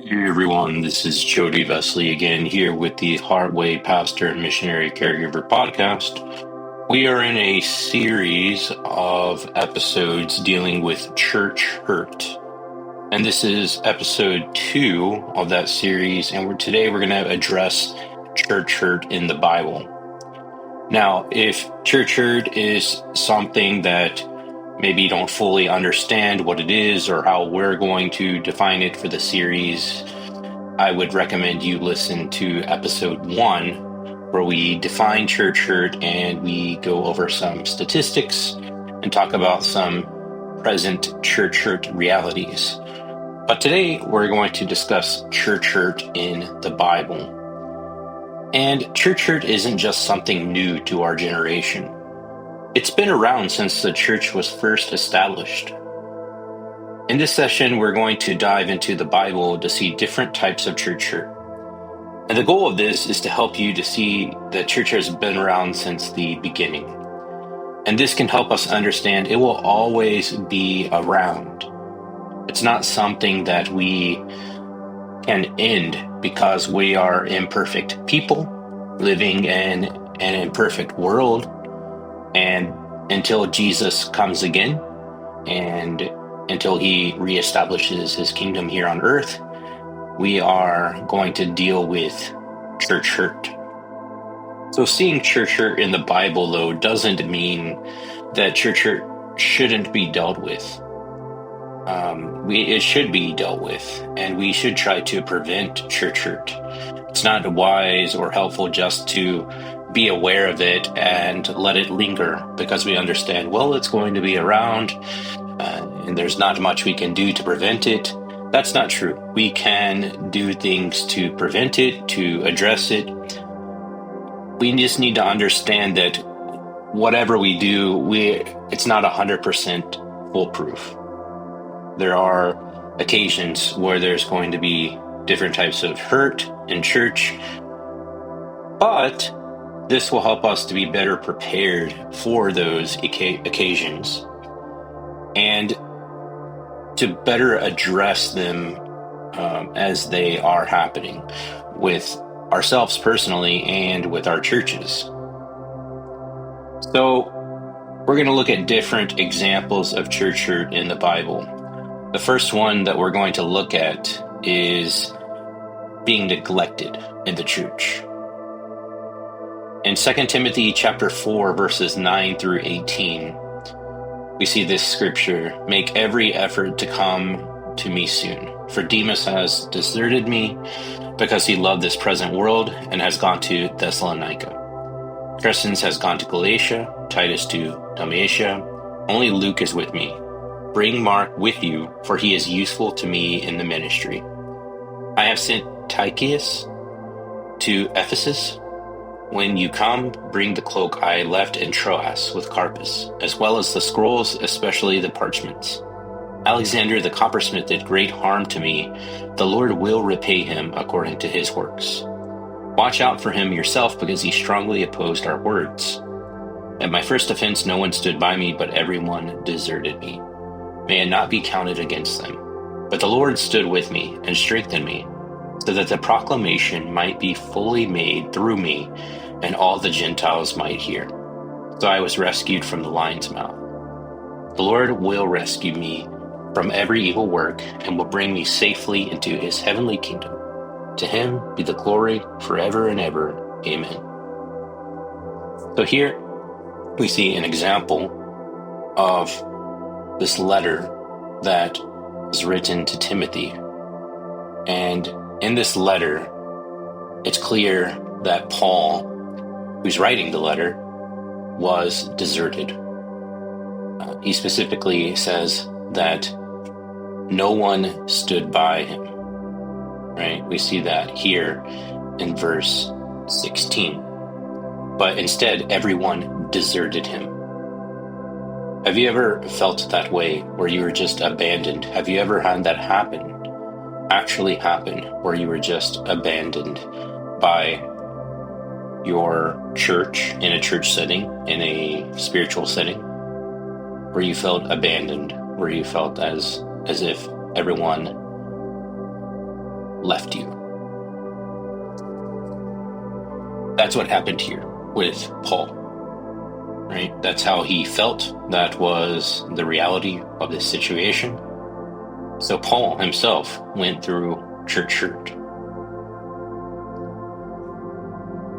Hey everyone, this is Jody Vesley again here with the Heartway Pastor and Missionary Caregiver podcast. We are in a series of episodes dealing with church hurt. And this is episode 2 of that series, and today we're going to address church hurt in the Bible. Now, if church hurt is something that maybe you don't fully understand what it is or how we're going to define it for the series, I would recommend you listen to episode 1, where we define church hurt and we go over some statistics and talk about some present church hurt realities. But today we're going to discuss church hurt in the Bible. And church hurt isn't just something new to our generation. It's been around since the church was first established. In this session, we're going to dive into the Bible to see different types of church hurt. And the goal of this is to help you to see that church has been around since the beginning. And this can help us understand it will always be around. It's not something that we can end because we are imperfect people living in an imperfect world. And until Jesus comes again, and until he reestablishes his kingdom here on earth, we are going to deal with church hurt. So seeing church hurt in the Bible, though, doesn't mean that church hurt shouldn't be dealt with. It should be dealt with, and we should try to prevent church hurt. It's not wise or helpful just to be aware of it and let it linger because we understand, well, it's going to be around and there's not much we can do to prevent it. That's not true. We can do things to prevent it, to address it. We just need to understand that whatever we do, it's not 100% foolproof. There are occasions where there's going to be different types of hurt in church, but this will help us to be better prepared for those occasions and to better address them as they are happening with ourselves personally and with our churches. So we're going to look at different examples of church hurt in the Bible. The first one that we're going to look at is being neglected in the church. In 2 Timothy chapter 4, verses 9 through 18, we see this scripture: "Make every effort to come to me soon, for Demas has deserted me because he loved this present world and has gone to Thessalonica. Crescens has gone to Galatia, Titus to Dalmatia. Only Luke is with me. Bring Mark with you, for he is useful to me in the ministry. I have sent Tychicus to Ephesus. When you come, bring the cloak I left in Troas with Carpus, as well as the scrolls, especially the parchments. Alexander the coppersmith did great harm to me. The Lord will repay him according to his works. Watch out for him yourself, because he strongly opposed our words. At my first offense no one stood by me, but everyone deserted me. May it not be counted against them. But the Lord stood with me and strengthened me, so that the proclamation might be fully made through me, and all the Gentiles might hear. So I was rescued from the lion's mouth. The Lord will rescue me from every evil work, and will bring me safely into his heavenly kingdom. To him be the glory forever and ever. Amen." So here we see an example of this letter that was written to Timothy. And in this letter, it's clear that Paul, who's writing the letter, was deserted. He specifically says that no one stood by him. Right? We see that here in verse 16. But instead, everyone deserted him. Have you ever felt that way, where you were just abandoned? Have you ever had that actually happen, where you were just abandoned by your church, in a church setting, in a spiritual setting, where you felt abandoned, where you felt as if everyone left you. That's what happened here with Paul, right? That's how he felt. That was the reality of this situation. So Paul himself went through church hurt.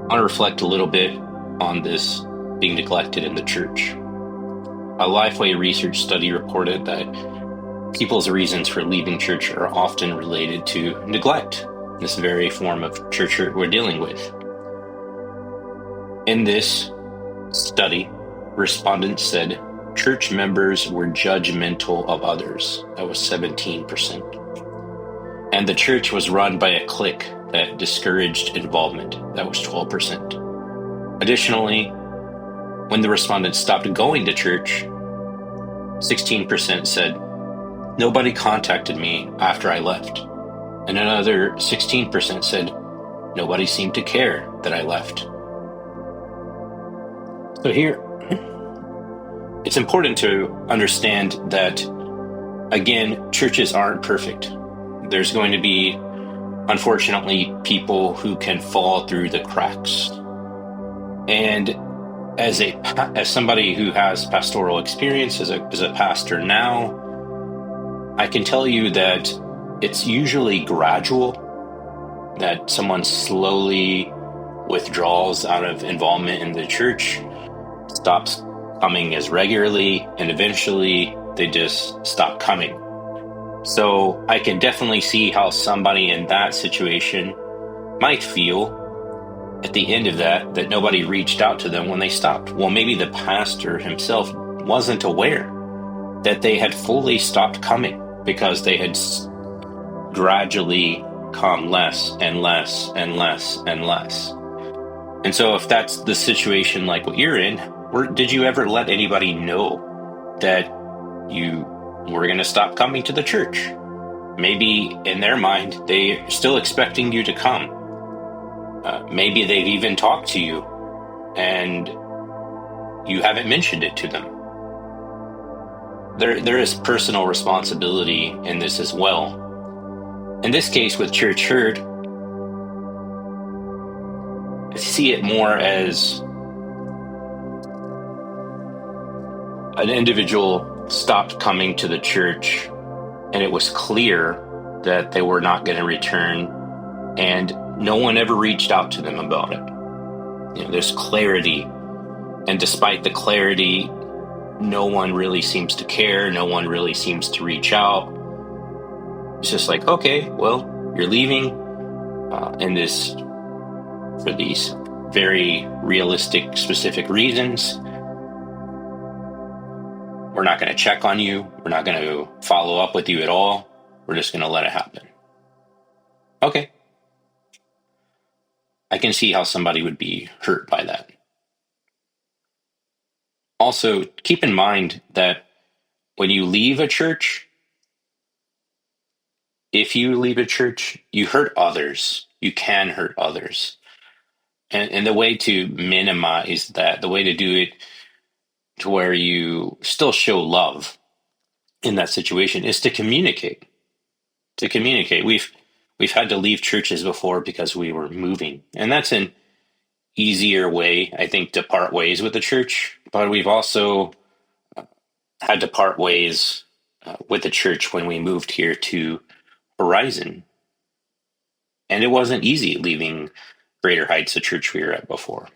I want to reflect a little bit on this being neglected in the church. A Lifeway research study reported that people's reasons for leaving church are often related to neglect, this very form of church hurt we're dealing with. In this study, respondents said church members were judgmental of others. That was 17%. And the church was run by a clique that discouraged involvement. That was 12%. Additionally, when the respondents stopped going to church, 16% said, nobody contacted me after I left. And another 16% said, nobody seemed to care that I left. So here, it's important to understand that, again, churches aren't perfect. There's going to be, unfortunately, people who can fall through the cracks. And as somebody who has pastoral experience, as a pastor now, I can tell you that it's usually gradual, that someone slowly withdraws out of involvement in the church, stops coming as regularly, and eventually they just stop coming. So I can definitely see how somebody in that situation might feel at the end of that nobody reached out to them when they stopped. Well, maybe the pastor himself wasn't aware that they had fully stopped coming because they had gradually come less and less and less and less. And so if that's the situation like what you're in, did you ever let anybody know that you were going to stop coming to the church? Maybe in their mind, they're still expecting you to come. Maybe they've even talked to you and you haven't mentioned it to them. There is personal responsibility in this as well. In this case with church hurt, I see it more as an individual stopped coming to the church and it was clear that they were not going to return, and no one ever reached out to them about it. There's clarity, and despite the clarity, no one really seems to care. No one really seems to reach out. It's just like, okay, well, you're leaving for these very realistic, specific reasons. We're not going to check on you. We're not going to follow up with you at all. We're just going to let it happen. Okay. I can see how somebody would be hurt by that. Also, keep in mind that when you leave a church, if you leave a church, you hurt others. You can hurt others. And the way to minimize that, the way to do it to where you still show love in that situation is to communicate. We've had to leave churches before because we were moving. And that's an easier way, I think, to part ways with the church. But we've also had to part ways with the church when we moved here to Horizon. And it wasn't easy leaving Greater Heights, the church we were at before,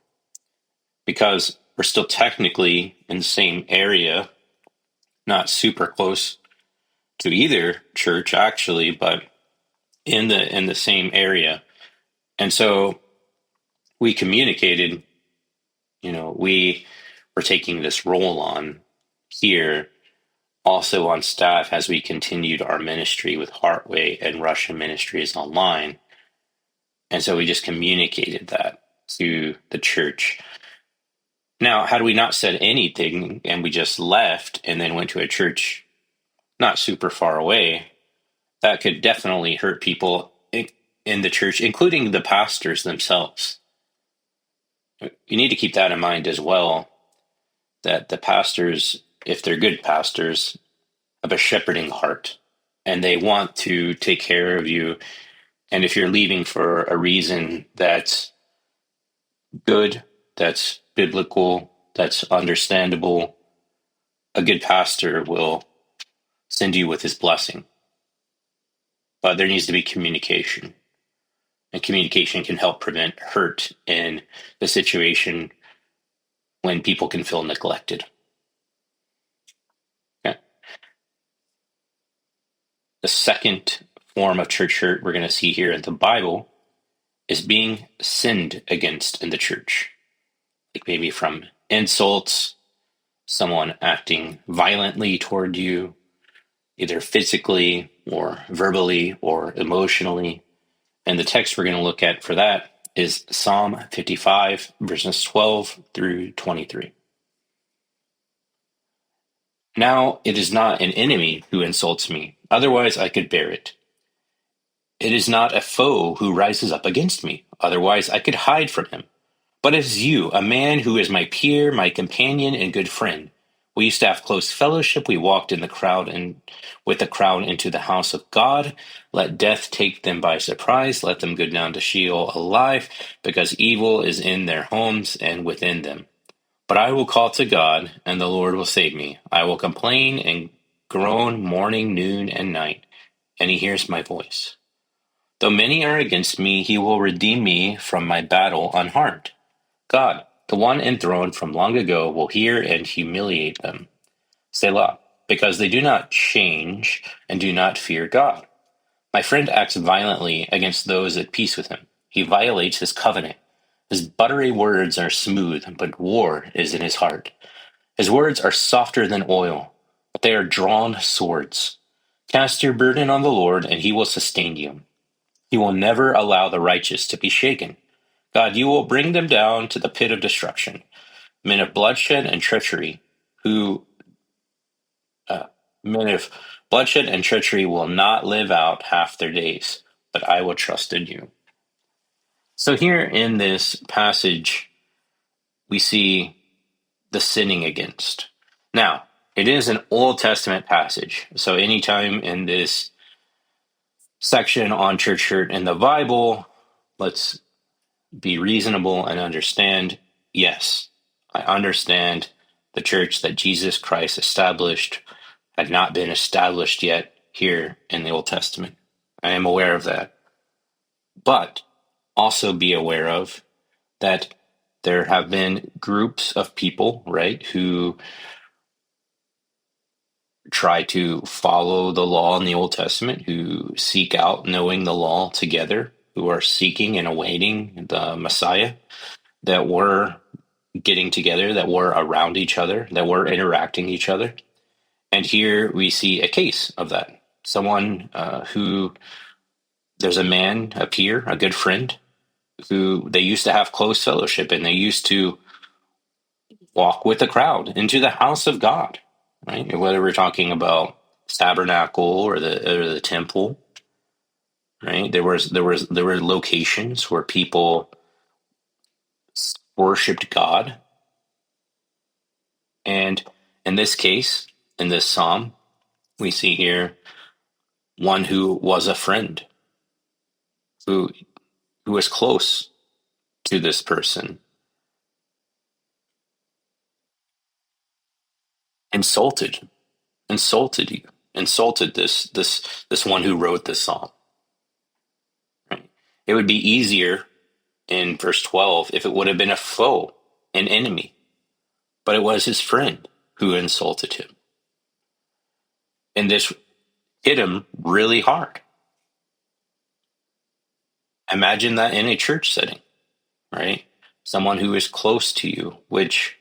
because we're still technically in the same area, not super close to either church actually, but in the same area. And so we communicated, we were taking this role on here, also on staff as we continued our ministry with Heartway and Russian Ministries online. And so we just communicated that to the church. Now, had we not said anything and we just left and then went to a church not super far away, that could definitely hurt people in the church, including the pastors themselves. You need to keep that in mind as well, that the pastors, if they're good pastors, have a shepherding heart, and they want to take care of you And if you're leaving for a reason that's good, that's biblical, that's understandable, a good pastor will send you with his blessing. But there needs to be communication. And communication can help prevent hurt in the situation when people can feel neglected. Okay. The second form of church hurt we're going to see here in the Bible is being sinned against in the church. Like maybe from insults, someone acting violently toward you, either physically or verbally or emotionally. And the text we're going to look at for that is Psalm 55, verses 12 through 23. Now it is not an enemy who insults me, otherwise I could bear it. It is not a foe who rises up against me, otherwise I could hide from him. But it is you, a man who is my peer, my companion, and good friend. We used to have close fellowship. We walked in the crowd and with the crowd into the house of God. Let death take them by surprise. Let them go down to Sheol alive, because evil is in their homes and within them. But I will call to God, and the Lord will save me. I will complain and groan morning, noon, and night, and he hears my voice. Though many are against me, he will redeem me from my battle unharmed. God, the one enthroned from long ago, will hear and humiliate them. Selah, because they do not change and do not fear God. My friend acts violently against those at peace with him. He violates his covenant. His buttery words are smooth, but war is in his heart. His words are softer than oil, but they are drawn swords. Cast your burden on the Lord, and he will sustain you. He will never allow the righteous to be shaken. God, you will bring them down to the pit of destruction. Men of bloodshed and treachery, men of bloodshed and treachery will not live out half their days, but I will trust in you. So here in this passage, we see the sinning against. Now, it is an Old Testament passage. So anytime in this section on church hurt in the Bible, let's be reasonable and understand, yes, I understand the church that Jesus Christ established had not been established yet here in the Old Testament. I am aware of that. But also be aware of that there have been groups of people, right, who try to follow the law in the Old Testament, who seek out knowing the law together, who are seeking and awaiting the Messiah, that were getting together, that were around each other, that were interacting each other. And here we see a case of that. Someone who, there's a man, a peer, a good friend, who they used to have close fellowship and they used to walk with the crowd into the house of God, right? Whether we're talking about tabernacle or the temple, right? There were locations where people worshipped God. And in this case, in this psalm, we see here one who was a friend, who was close to this person, insulted you, insulted this one who wrote this psalm. Right? It would be easier in verse 12 if it would have been a foe, an enemy, but it was his friend who insulted him. And this hit him really hard. Imagine that in a church setting, right? Someone who is close to you, which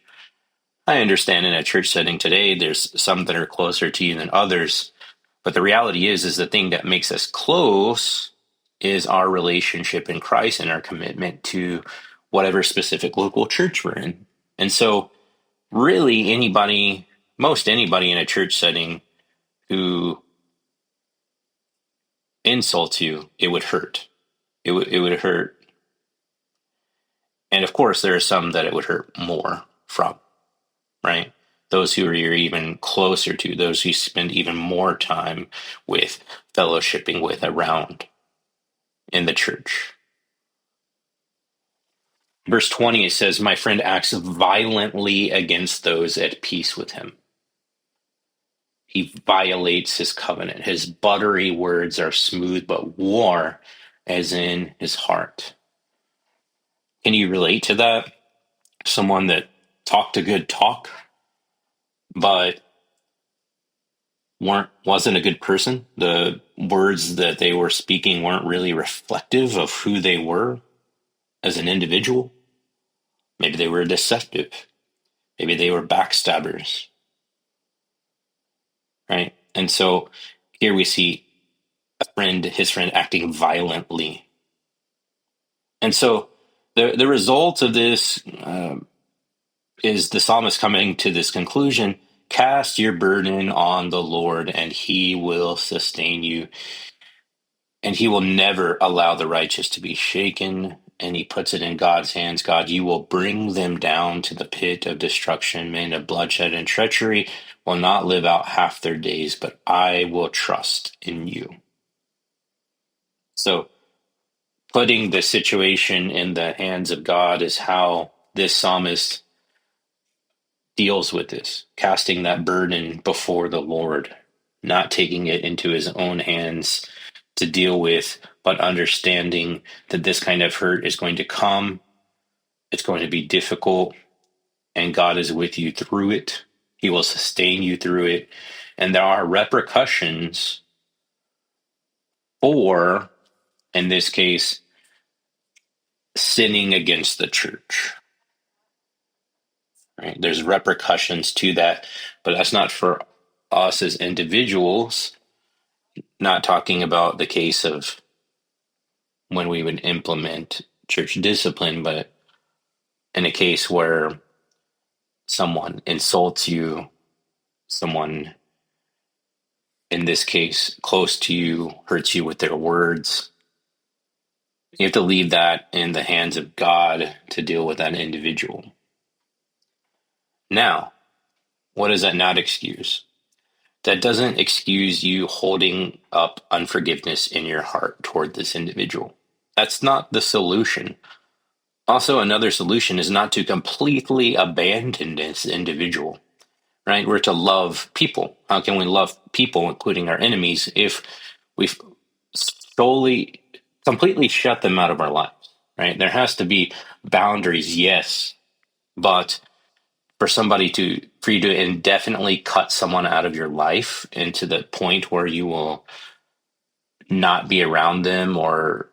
I understand in a church setting today, there's some that are closer to you than others. But the reality is the thing that makes us close is our relationship in Christ and our commitment to whatever specific local church we're in. And so really anybody, most anybody in a church setting who insults you, it would hurt. It would hurt. And of course, there are some that it would hurt more from, right? Those who you're even closer to, those who spend even more time with, fellowshipping with, around. in the church. Verse 20, it says, my friend acts violently against those at peace with him. He violates his covenant. His buttery words are smooth, but war as in his heart. Can you relate to that? Someone that talked a good talk, but wasn't a good person. The words that they were speaking weren't really reflective of who they were as an individual. Maybe they were deceptive. Maybe they were backstabbers. Right? And so here we see his friend acting violently. And so the result of this is the psalmist coming to this conclusion: cast your burden on the Lord, and he will sustain you. And he will never allow the righteous to be shaken. And he puts it in God's hands. God, you will bring them down to the pit of destruction. Men of bloodshed and treachery will not live out half their days, but I will trust in you. So putting the situation in the hands of God is how this psalmist deals with this, casting that burden before the Lord, not taking it into his own hands to deal with, but understanding that this kind of hurt is going to come. It's going to be difficult, and God is with you through it. He will sustain you through it. And there are repercussions for, in this case, sinning against the church. Right? There's repercussions to that, but that's not for us as individuals. Not talking about the case of when we would implement church discipline, but in a case where someone insults you, someone, in this case, close to you, hurts you with their words, you have to leave that in the hands of God to deal with that individual. Now, what does that not excuse? That doesn't excuse you holding up unforgiveness in your heart toward this individual. That's not the solution. Also, another solution is not to completely abandon this individual, right? We're to love people. How can we love people, including our enemies, if we've completely shut them out of our lives, right? There has to be boundaries, yes, but for you to indefinitely cut someone out of your life into the point where you will not be around them or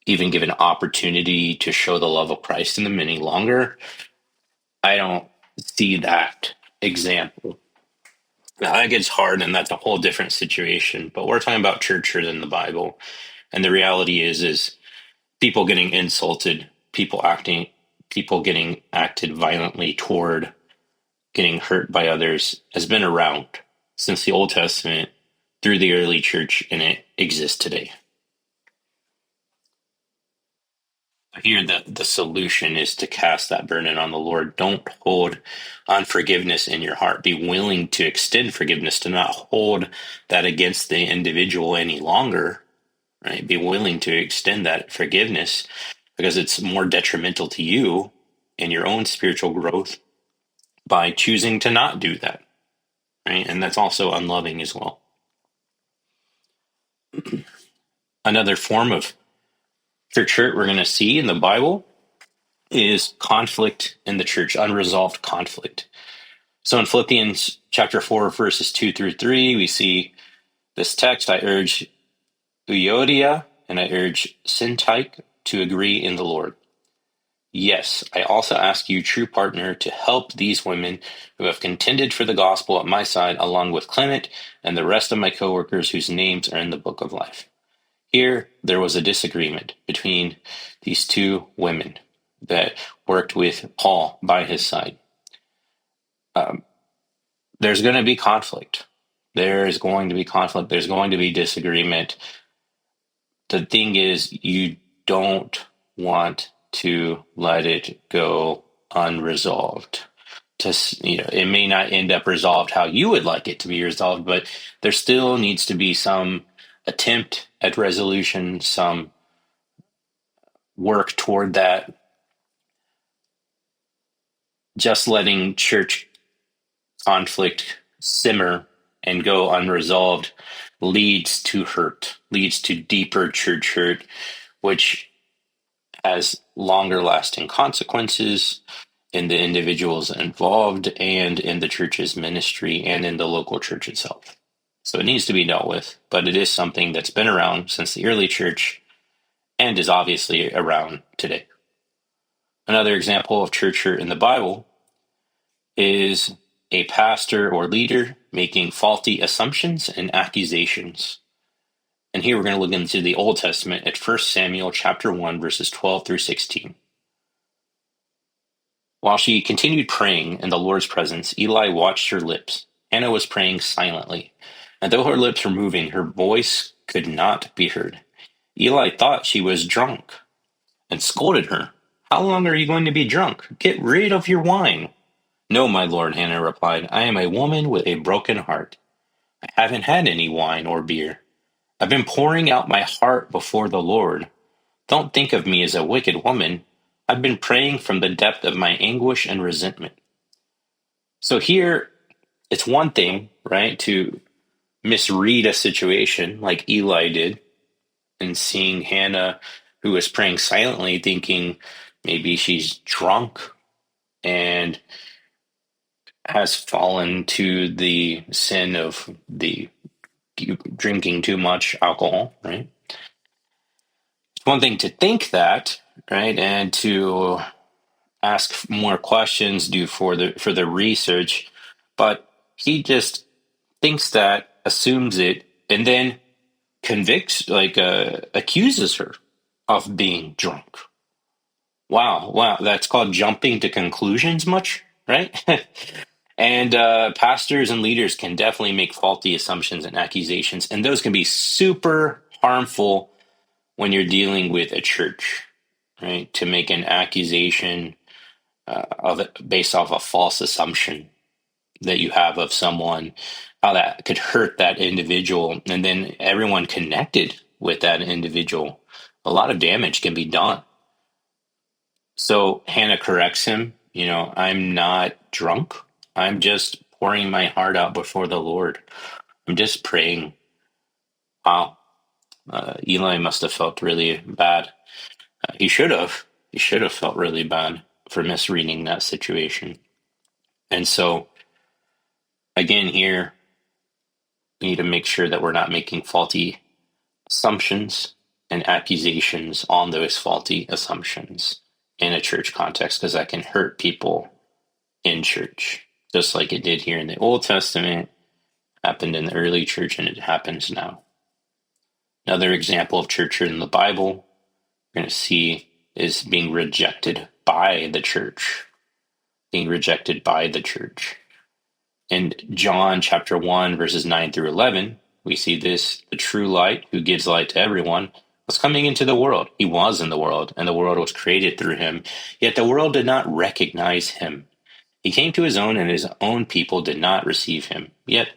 even give an opportunity to show the love of Christ in them any longer, I don't see that example. Now, that gets hard, and that's a whole different situation, but we're talking about church than the Bible. And the reality is people getting insulted, people getting acted violently toward, getting hurt by others has been around since the Old Testament through the early church, and it exists today. Here, the solution is to cast that burden on the Lord. Don't hold unforgiveness in your heart. Be willing to extend forgiveness, to not hold that against the individual any longer. Right? Be willing to extend that forgiveness because it's more detrimental to you and your own spiritual growth by choosing to not do that. Right? And that's also unloving as well. Another form of church hurt we're going to see in the Bible is conflict in the church, unresolved conflict. So in Philippians chapter 4, verses 2-3, we see this text: I urge Euodia and I urge Syntyche to agree in the Lord. Yes, I also ask you, true partner, to help these women who have contended for the gospel at my side, along with Clement and the rest of my co-workers whose names are in the book of life. Here, there was a disagreement between these two women that worked with Paul by his side. There's going to be conflict. There's going to be conflict. There's going to be disagreement. The thing is, you don't want to let it go unresolved. It may not end up resolved how you would like it to be resolved, but there still needs to be some attempt at resolution, some work toward that, just letting church conflict simmer and go unresolved leads to hurt, leads to deeper church hurt, which has longer lasting consequences in the individuals involved and in the church's ministry and in the local church itself. So it needs to be dealt with, but it is something that's been around since the early church and is obviously around today. Another example of church hurt in the Bible is a pastor or leader making faulty assumptions and accusations. And here we're going to look into the Old Testament at 1 Samuel chapter 1, verses 12 through 16. While she continued praying in the Lord's presence, Eli watched her lips. Hannah was praying silently, and though her lips were moving, her voice could not be heard. Eli thought she was drunk and scolded her. "How long are you going to be drunk? Get rid of your wine." "No, my lord," Hannah replied. "I am a woman with a broken heart. I haven't had any wine or beer. I've been pouring out my heart before the Lord. Don't think of me as a wicked woman. I've been praying from the depth of my anguish and resentment." So here, it's one thing, right, to misread a situation like Eli did, and seeing Hannah, who was praying silently, thinking maybe she's drunk and has fallen to the sin of the drinking too much alcohol, right? It's one thing to think that, right, and to ask more questions, do further research, but he just thinks that, assumes it, and then convicts, accuses her of being drunk. Wow, that's called jumping to conclusions, much, right? And pastors and leaders can definitely make faulty assumptions and accusations, and those can be super harmful when you're dealing with a church, right? To make an accusation of it based off a false assumption that you have of someone, how that could hurt that individual, and then everyone connected with that individual. A lot of damage can be done. So Hannah corrects him, "I'm not drunk. I'm just pouring my heart out before the Lord. I'm just praying." Wow. Eli must have felt really bad. He should have. He should have felt really bad for misreading that situation. And so, again, here, we need to make sure that we're not making faulty assumptions and accusations on those faulty assumptions in a church context, because that can hurt people in church, just like it did here in the Old Testament, happened in the early church, and it happens now. Another example of church in the Bible we're going to see is being rejected by the church. Being rejected by the church. In John chapter 1, verses 9 through 11, we see this: "The true light, who gives light to everyone, was coming into the world. He was in the world, and the world was created through him. Yet the world did not recognize him. He came to his own, and his own people did not receive him." Yet,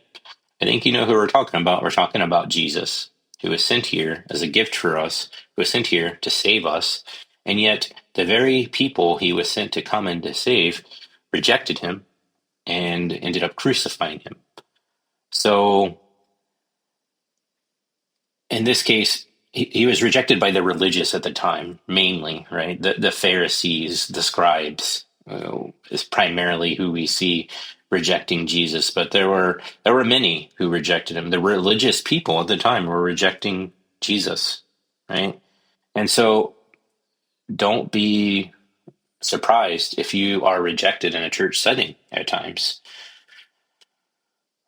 I think you know who we're talking about. We're talking about Jesus, who was sent here as a gift for us, who was sent here to save us. And yet, the very people he was sent to come and to save rejected him and ended up crucifying him. So, in this case, he was rejected by the religious at the time, mainly, right? The Pharisees, the scribes, is primarily who we see rejecting Jesus. But there were many who rejected him. The religious people at the time were rejecting Jesus, right? And so, don't be surprised if you are rejected in a church setting at times.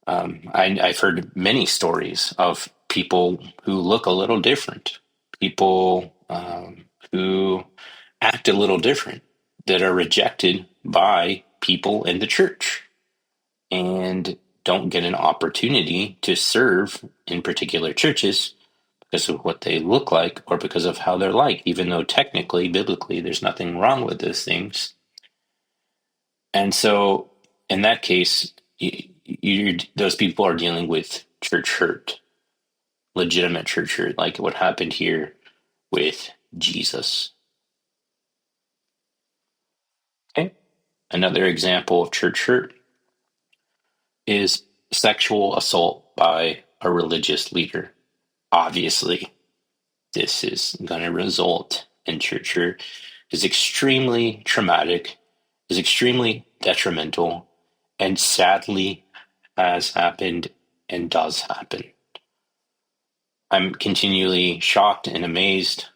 I've heard many stories of people who look a little different, people who act a little different, that are rejected by people in the church and don't get an opportunity to serve in particular churches because of what they look like or because of how they're like, even though technically, biblically, there's nothing wrong with those things. And so, in that case, those people are dealing with church hurt, legitimate church hurt, like what happened here with Jesus. Another example of church hurt is sexual assault by a religious leader. Obviously, this is going to result in church hurt. Is extremely traumatic, is extremely detrimental, and sadly has happened and does happen. I'm continually shocked and amazed,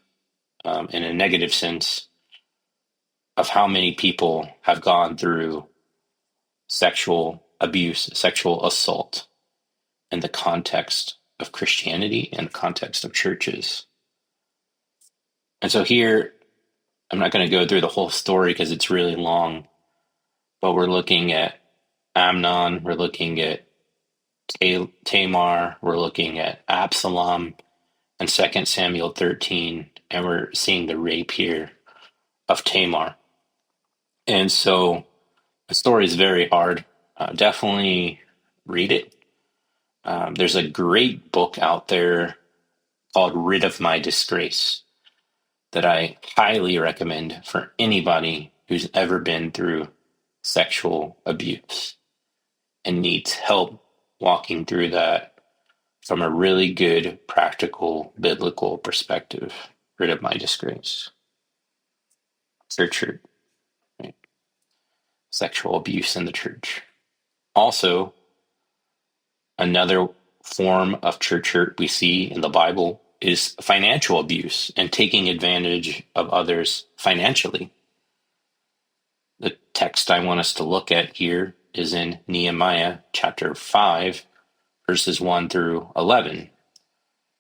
in a negative sense, of how many people have gone through sexual abuse, sexual assault in the context of Christianity and the context of churches. And so here, I'm not going to go through the whole story because it's really long, but we're looking at Amnon, we're looking at Tamar, we're looking at Absalom and 2 Samuel 13, and we're seeing the rape here of Tamar. And so the story is very hard. Definitely read it. There's a great book out there called Rid of My Disgrace that I highly recommend for anybody who's ever been through sexual abuse and needs help walking through that from a really good, practical, biblical perspective. Rid of My Disgrace. Church hurt, right? Sexual abuse in the church. Also, another form of church hurt we see in the Bible is financial abuse and taking advantage of others financially. The text I want us to look at here is in Nehemiah chapter 5, verses 1 through 11.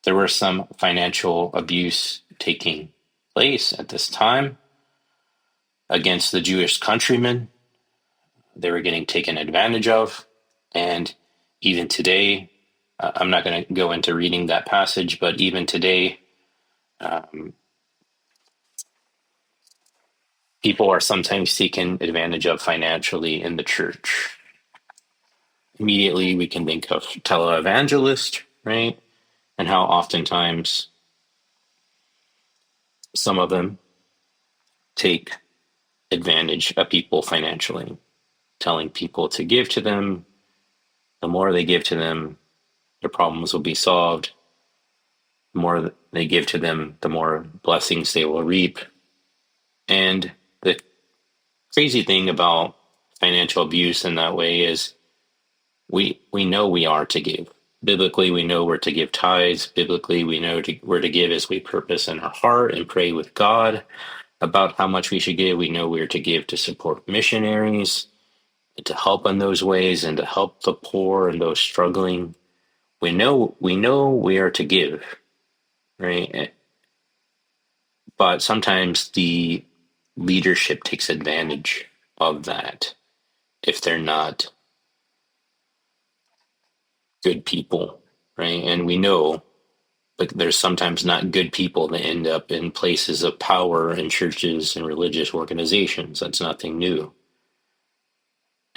There was some financial abuse taking place at this time against the Jewish countrymen. They were getting taken advantage of. And even today, I'm not going to go into reading that passage, but even today, people are sometimes taken advantage of financially in the church. Immediately, we can think of televangelist, right? And how oftentimes some of them take advantage of people financially, telling people to give to them. The more they give to them, their problems will be solved. The more they give to them, the more blessings they will reap. And the crazy thing about financial abuse in that way is we know we are to give. Biblically, we know we're to give tithes. Biblically, we know we're to give as we purpose in our heart and pray with God about how much we should give. We know we're to give to support missionaries, to help in those ways, and to help the poor and those struggling. We know we are to give, right? But sometimes the leadership takes advantage of that if they're not good people, right? And we know, but there's sometimes not good people that end up in places of power in churches and religious organizations. That's nothing new.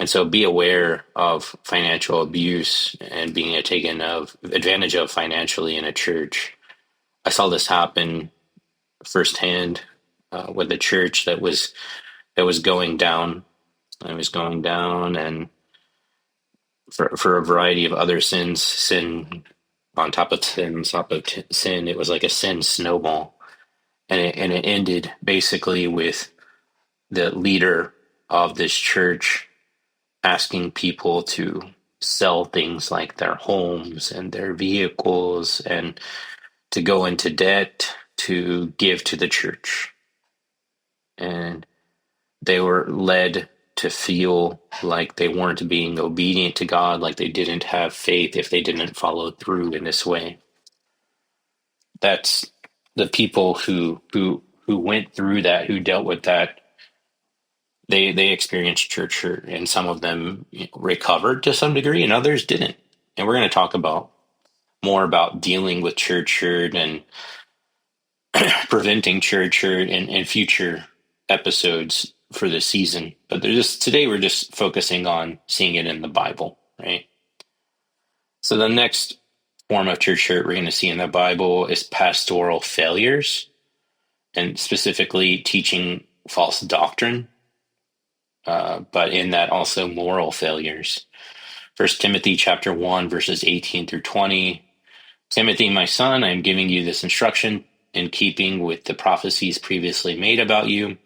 And so be aware of financial abuse and being taken advantage of financially in a church. I saw this happen firsthand with a church that was going down. I was going down, and for a variety of other sins, sin on top of sin, on top of sin, it was like a sin snowball, and it ended basically with the leader of this church asking people to sell things like their homes and their vehicles and to go into debt to give to the church. And they were led to feel like they weren't being obedient to God, like they didn't have faith if they didn't follow through in this way. That's the people who went through that, who dealt with that. They experienced church hurt, and some of them recovered to some degree, and others didn't. And we're going to talk about more about dealing with church hurt and preventing church hurt in future episodes for this season. But today we're just focusing on seeing it in the Bible, right? So the next form of church hurt we're going to see in the Bible is pastoral failures, and specifically teaching false doctrine. but in that also moral failures. 1 Timothy chapter 1, verses 18 through 20. Timothy, my son, I am giving you this instruction in keeping with the prophecies previously made about you,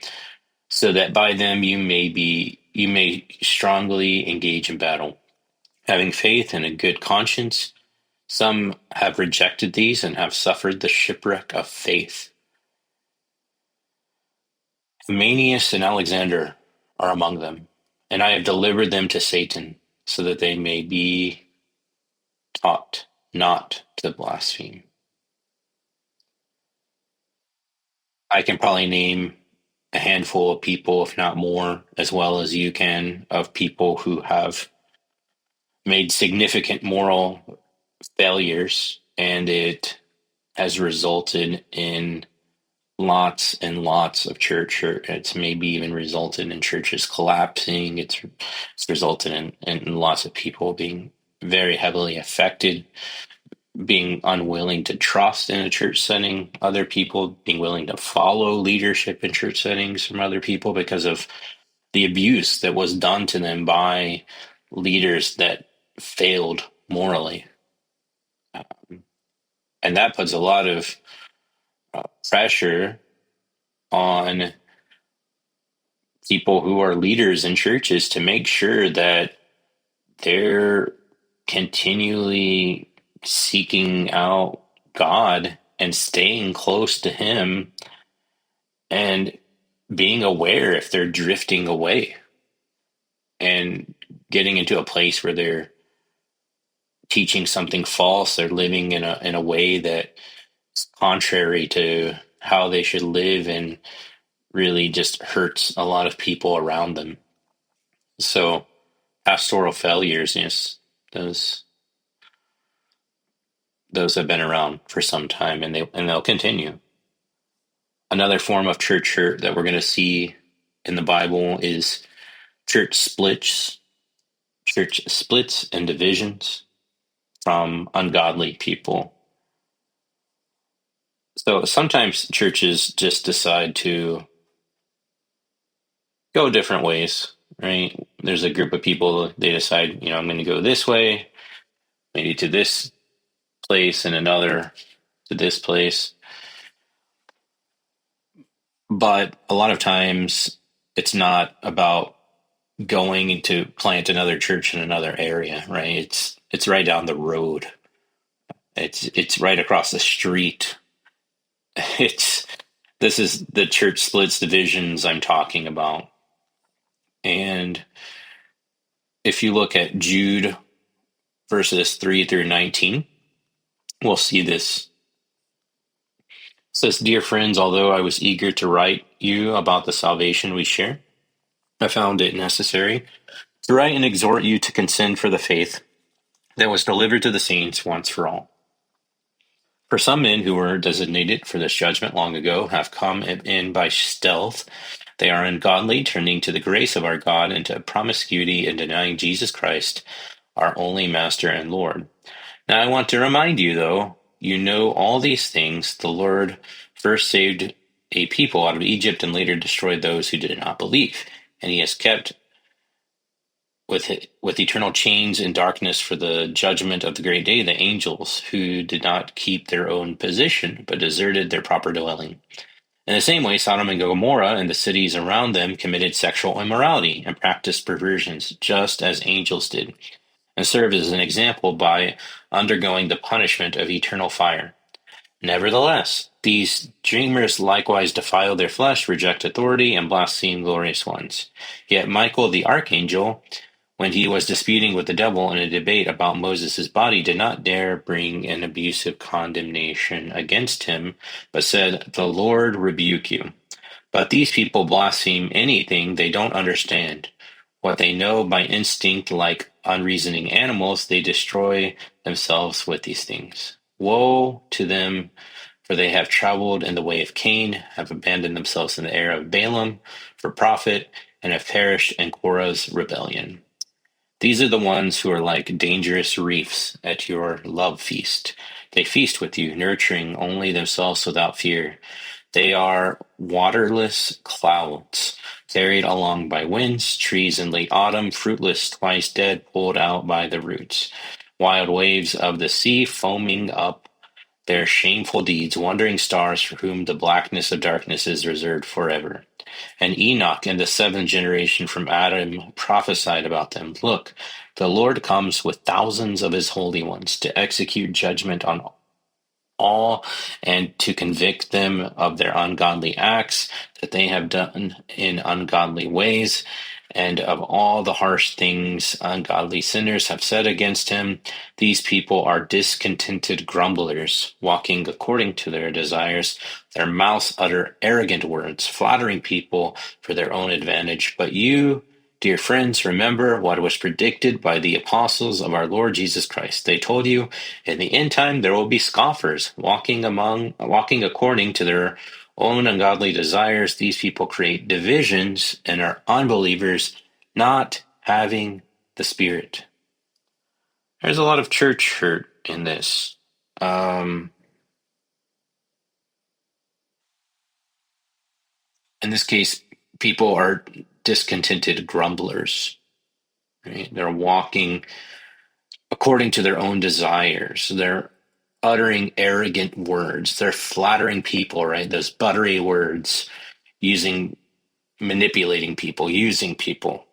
so that by them you may strongly engage in battle, having faith and a good conscience. Some have rejected these and have suffered the shipwreck of faith. Hymenaeus and Alexander are among them, and I have delivered them to Satan, so that they may be taught not to blaspheme. I can probably name a handful of people, if not more, as well as you can, of people who have made significant moral failures, and it has resulted in lots and lots of it's maybe even resulted in churches collapsing. It's resulted in lots of people being very heavily affected, being unwilling to trust in a church setting, other people being willing to follow leadership in church settings from other people because of the abuse that was done to them by leaders that failed morally. And that puts a lot of pressure on people who are leaders in churches to make sure that they're continually seeking out God and staying close to Him and being aware if they're drifting away and getting into a place where they're teaching something false. They're living in a way that is contrary to how they should live and really just hurts a lot of people around them. So pastoral failures, yes, those have been around for some time, and they'll continue. Another form of church hurt that we're going to see in the Bible is church splits and divisions from ungodly people. So sometimes churches just decide to go different ways, right? There's a group of people, they decide, I'm going to go this way, maybe to this place, and another to this place. But a lot of times it's not about going to plant another church in another area, right? It's right down the road. It's right across the street. This is the church splits divisions I'm talking about. And if you look at Jude verses 3 through 19, we'll see this. It says, "Dear friends, although I was eager to write you about the salvation we share, I found it necessary to write and exhort you to contend for the faith that was delivered to the saints once for all. For some men who were designated for this judgment long ago have come in by stealth. They are ungodly, turning to the grace of our God into promiscuity and denying Jesus Christ, our only Master and Lord. Now I want to remind you, though you know all these things, the Lord first saved a people out of Egypt and later destroyed those who did not believe. And He has kept with eternal chains in darkness for the judgment of the great day the angels who did not keep their own position, but deserted their proper dwelling. In the same way, Sodom and Gomorrah and the cities around them committed sexual immorality and practiced perversions, just as angels did, and served as an example by undergoing the punishment of eternal fire. Nevertheless, these dreamers likewise defile their flesh, reject authority, and blaspheme glorious ones. Yet Michael the archangel, when he was disputing with the devil in a debate about Moses' body, did not dare bring an abusive condemnation against him, but said, 'The Lord rebuke you.' But these people blaspheme anything they don't understand. What they know by instinct, like unreasoning animals, they destroy themselves with these things. Woe to them, for they have traveled in the way of Cain, have abandoned themselves in the error of Balaam for profit, and have perished in Korah's rebellion. These are the ones who are like dangerous reefs at your love feast. They feast with you, nurturing only themselves without fear. They are waterless clouds, carried along by winds, trees in late autumn, fruitless, twice dead, pulled out by the roots. Wild waves of the sea foaming up their shameful deeds, wandering stars for whom the blackness of darkness is reserved forever. And Enoch in the seventh generation from Adam prophesied about them. Look, the Lord comes with thousands of his holy ones to execute judgment on all and to convict them of their ungodly acts that they have done in ungodly ways, and of all the harsh things ungodly sinners have said against him. These people are discontented grumblers, walking according to their desires. Their mouths utter arrogant words, flattering people for their own advantage. But you, dear friends, remember what was predicted by the apostles of our Lord Jesus Christ. They told you, in the end time there will be scoffers, walking according to their own ungodly desires. These people create divisions and are unbelievers, not having the Spirit. There's a lot of church hurt in this. In this case, people are discontented grumblers. Right? They're walking according to their own desires. They're uttering arrogant words. They're flattering people, right? Those buttery words, manipulating people, using people.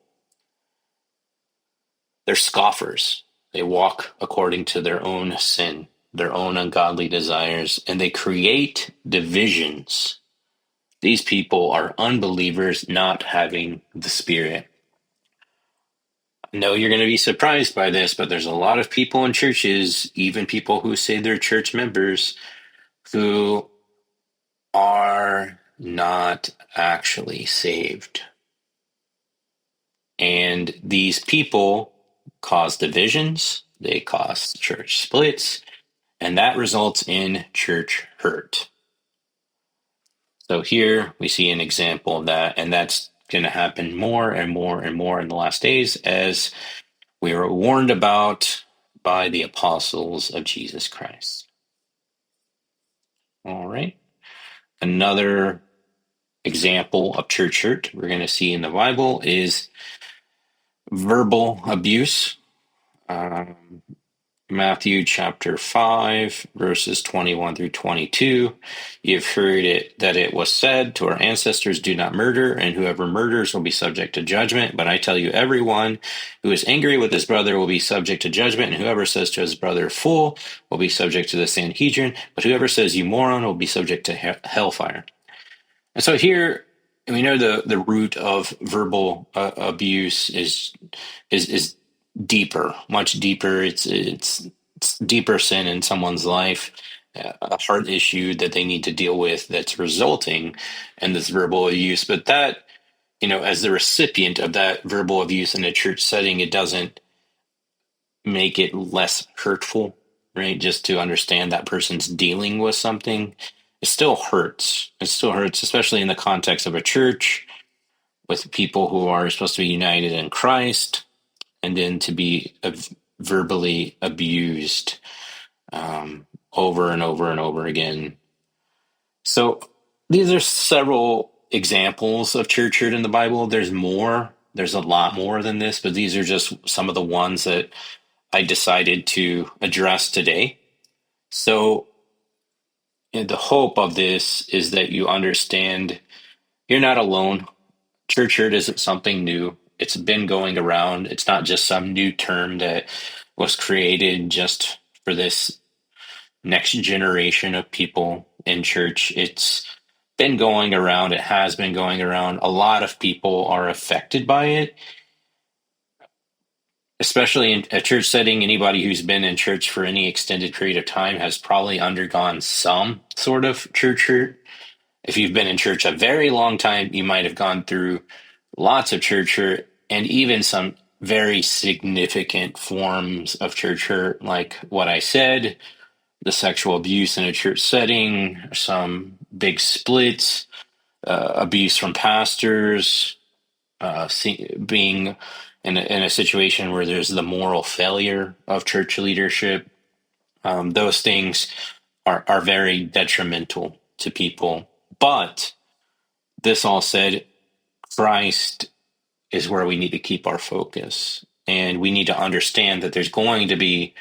They're scoffers. They walk according to their own sin, their own ungodly desires, and they create divisions. These people are unbelievers not having the Spirit. I know you're going to be surprised by this, but there's a lot of people in churches, even people who say they're church members, who are not actually saved. And these people cause divisions, they cause church splits, and that results in church hurt. So here we see an example of that, and that's going to happen more and more and more in the last days, as we were warned about by the apostles of Jesus Christ. All right. Another example of church hurt we're going to see in the Bible is verbal abuse. Matthew chapter 5, verses 21 through 22. You've heard it that it was said to our ancestors, do not murder, and whoever murders will be subject to judgment. But I tell you, everyone who is angry with his brother will be subject to judgment, and whoever says to his brother, fool, will be subject to the Sanhedrin. But whoever says, you moron, will be subject to hellfire. And so here, we know the root of verbal abuse is deeper, much deeper. It's deeper sin in someone's life, a heart issue that they need to deal with that's resulting in this verbal abuse. But that, as the recipient of that verbal abuse in a church setting, it doesn't make it less hurtful, right? Just to understand that person's dealing with something, it still hurts. It still hurts, especially in the context of a church with people who are supposed to be united in Christ, and then to be verbally abused over and over and over again. So these are several examples of church hurt in the Bible. There's more. There's a lot more than this, but these are just some of the ones that I decided to address today. So the hope of this is that you understand you're not alone. Church hurt isn't something new. It's been going around. It's not just some new term that was created just for this next generation of people in church. It's been going around. It has been going around. A lot of people are affected by it, especially in a church setting. Anybody who's been in church for any extended period of time has probably undergone some sort of church hurt. If you've been in church a very long time, you might have gone through lots of church hurt, and even some very significant forms of church hurt, like what I said, the sexual abuse in a church setting, some big splits, abuse from pastors, being in a situation where there's the moral failure of church leadership. Those things are very detrimental to people. But this all said, Christ is where we need to keep our focus. And we need to understand that there's going to be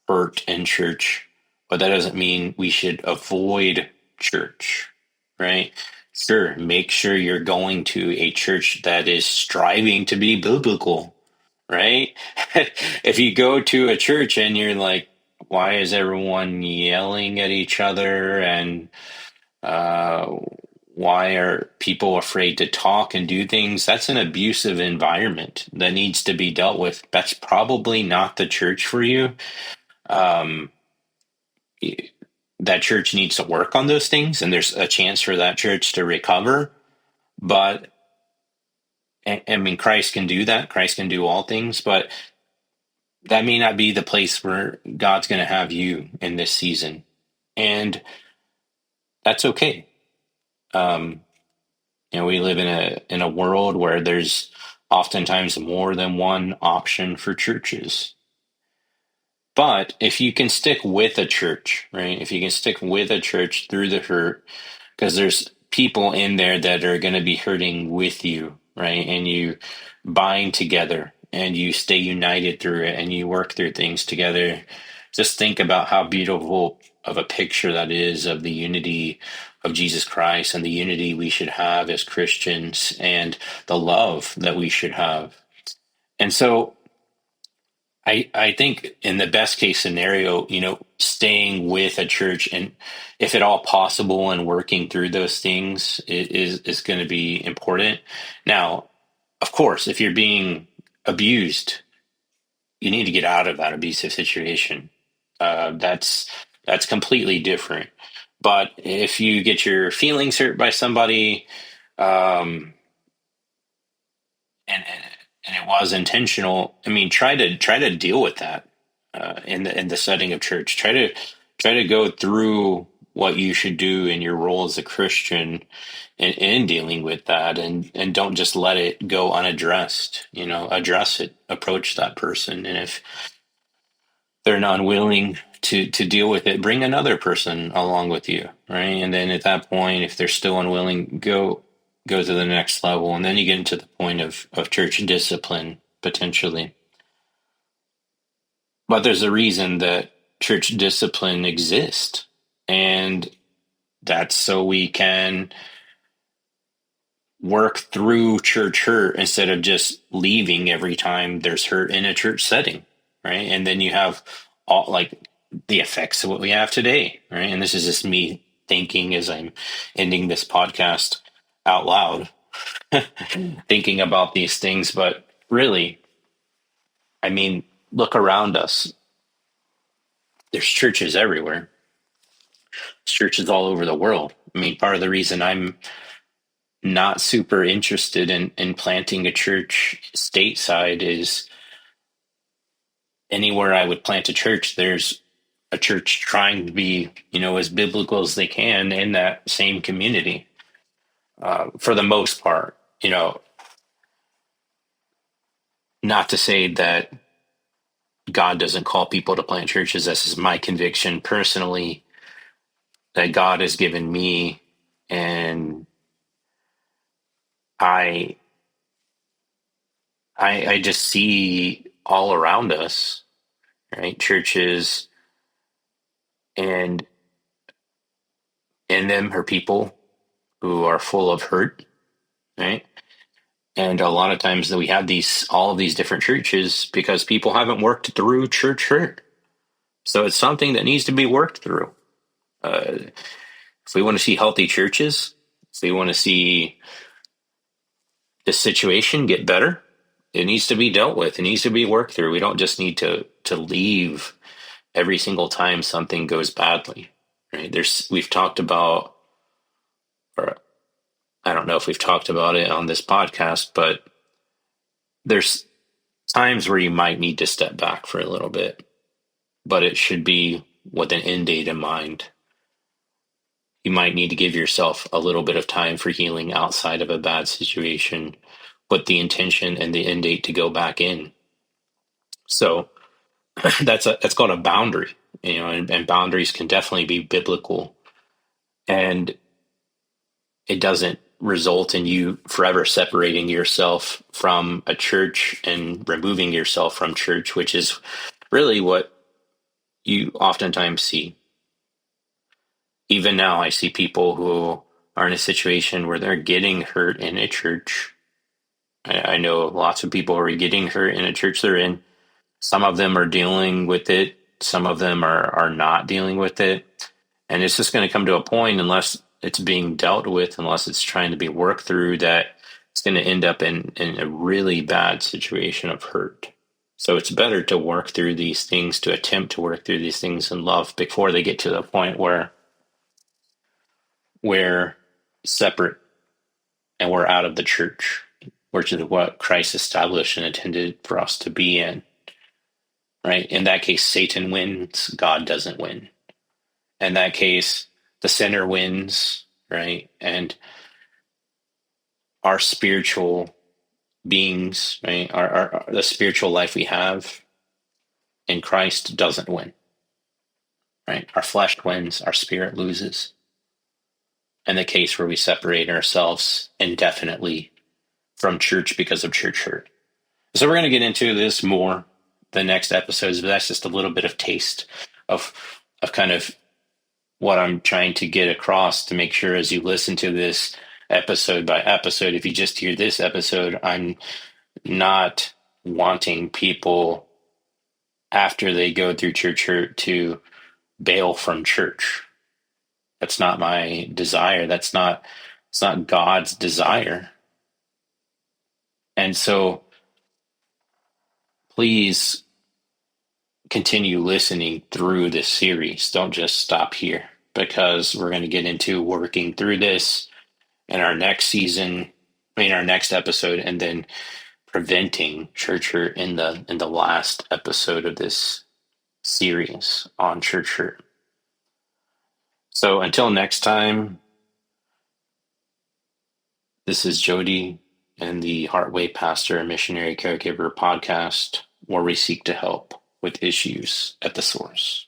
hurt in church, but that doesn't mean we should avoid church, right? Sure, make sure you're going to a church that is striving to be biblical, right? If you go to a church and you're like, why is everyone yelling at each other? And uh, why are people afraid to talk and do things? That's an abusive environment that needs to be dealt with. That's probably not the church for you. Um, that church needs to work on those things, and there's a chance for that church to recover. But I mean, Christ can do that. Christ can do all things, but that may not be the place where God's going to have you in this season, and that's okay. We live in a world where there's oftentimes more than one option for churches. But if you can stick with a church, right? If you can stick with a church through the hurt, because there's people in there that are going to be hurting with you, right? And you bind together and you stay united through it and you work through things together. Just think about how beautiful of a picture that is of the unity of Jesus Christ and the unity we should have as Christians and the love that we should have. And so I think in the best case scenario, staying with a church and if at all possible and working through those things is going to be important. Now, of course, if you're being abused, you need to get out of that abusive situation. That's completely different. But if you get your feelings hurt by somebody, and it was intentional, I mean, try to deal with that in the setting of church. Try to go through what you should do in your role as a Christian in dealing with that, and don't just let it go unaddressed. Address it, approach that person, and if they're not willing to deal with it, bring another person along with you, right? And then at that point, if they're still unwilling, go to the next level, and then you get into the point of church discipline potentially. But there's a reason that church discipline exists, and that's so we can work through church hurt instead of just leaving every time there's hurt in a church setting, right? And then you have all like the effects of what we have today, right? And this is just me thinking as I'm ending this podcast out loud, thinking about these things. But really, I mean, look around us. There's churches everywhere. There's churches all over the world. I mean, part of the reason I'm not super interested in planting a church stateside is anywhere I would plant a church, there's a church trying to be, as biblical as they can in that same community. For the most part, not to say that God doesn't call people to plant churches. This is my conviction personally that God has given me, and I just see all around us, right? Churches, and in them are people who are full of hurt, right? And a lot of times that we have all of these different churches because people haven't worked through church hurt. So it's something that needs to be worked through. If we want to see healthy churches, if we want to see the situation get better, it needs to be dealt with. It needs to be worked through. We don't just need to leave every single time something goes badly, right? We've talked about, or I don't know if we've talked about it on this podcast, but there's times where you might need to step back for a little bit, but it should be with an end date in mind. You might need to give yourself a little bit of time for healing outside of a bad situation with the intention and the end date to go back in. So that's called a boundary, and boundaries can definitely be biblical, and it doesn't result in you forever separating yourself from a church and removing yourself from church, which is really what you oftentimes see. Even now, I see people who are in a situation where they're getting hurt in a church. I know lots of people who are getting hurt in a church they're in. Some of them are dealing with it. Some of them are not dealing with it. And it's just going to come to a point, unless it's being dealt with, unless it's trying to be worked through, that it's going to end up in a really bad situation of hurt. So it's better to work through these things, to attempt to work through these things in love before they get to the point where we're separate and we're out of the church, which is what Christ established and intended for us to be in. Right? In that case, Satan wins, God doesn't win. In that case, the sinner wins, right? And our spiritual beings, right? The spiritual life we have in Christ doesn't win, right? Our flesh wins, our spirit loses. In the case where we separate ourselves indefinitely from church because of church hurt. So we're going to get into this more the next episodes, but that's just a little bit of taste of kind of what I'm trying to get across, to make sure as you listen to this episode by episode, if you just hear this episode, I'm not wanting people after they go through church hurt to bail from church. That's not my desire. It's not God's desire. And so please continue listening through this series. Don't just stop here, because we're going to get into working through this in our next season, our next episode, and then preventing church hurt in the last episode of this series on church hurt. So until next time, this is Jody and the Heartway Pastor and Missionary Caregiver podcast, where we seek to help with issues at the source.